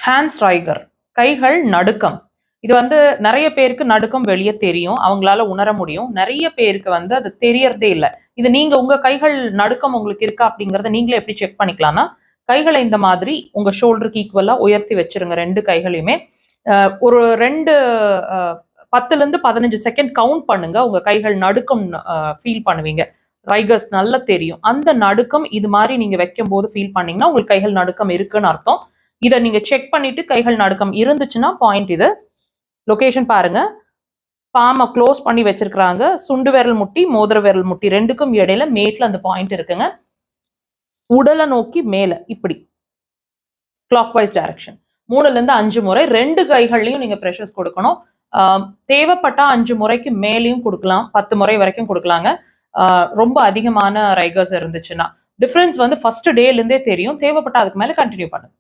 Hands ரைகர், கைகள் நடுக்கம். இது வந்து நிறைய பேருக்கு நடுக்கம் வெளியே தெரியும், அவங்களால உணர முடியும். நிறைய பேருக்கு வந்து அது தெரியறதே இல்லை. இது நீங்க உங்க கைகள் நடுக்கம் உங்களுக்கு இருக்கா அப்படிங்கறத நீங்களே எப்படி செக் பண்ணிக்கலாம்னா, கைகளை இந்த மாதிரி உங்க ஷோல்டருக்கு ஈக்குவலா உயர்த்தி வச்சிருங்க, ரெண்டு கைகளையுமே. ஒரு 10ல இருந்து 15 செகண்ட் கவுண்ட் பண்ணுங்க. உங்க கைகள் நடுக்கம் ஃபீல் பண்ணுவீங்க. ரைகர்ஸ் நல்லா தெரியும். அந்த நடுக்கம் இது மாதிரி நீங்க வைக்கும் போது ஃபீல் பண்ணீங்கன்னா உங்களுக்கு கைகள் நடுக்கம் இருக்குன்னு அர்த்தம். இதை நீங்க செக் பண்ணிட்டு கைகள் நடுக்கம் இருந்துச்சுன்னா பாயிண்ட். இது லொகேஷன் பாருங்க. பாமை க்ளோஸ் பண்ணி வச்சிருக்கிறாங்க. சுண்டு விரல் முட்டி, மோதிர விரல் முட்டி ரெண்டுக்கும் இடையில மேட்ல அந்த பாயிண்ட் இருக்குங்க. உடலை நோக்கி மேல இப்படி கிளாக் வைஸ் டைரக்ஷன் 3ல இருந்து 5 முறை ரெண்டு கைகள்லையும் நீங்க ப்ரெஷர்ஸ் கொடுக்கணும். தேவைப்பட்டா 5 முறைக்கு மேலேயும் கொடுக்கலாம், 10 முறை வரைக்கும் கொடுக்கலாங்க. ரொம்ப அதிகமான ரைகர்ஸ் இருந்துச்சுன்னா டிஃபரன்ஸ் வந்து ஃபர்ஸ்ட் டேல இருந்தே தெரியும். தேவைப்பட்டா அதுக்கு மேல கண்டினியூ பண்ணுங்க.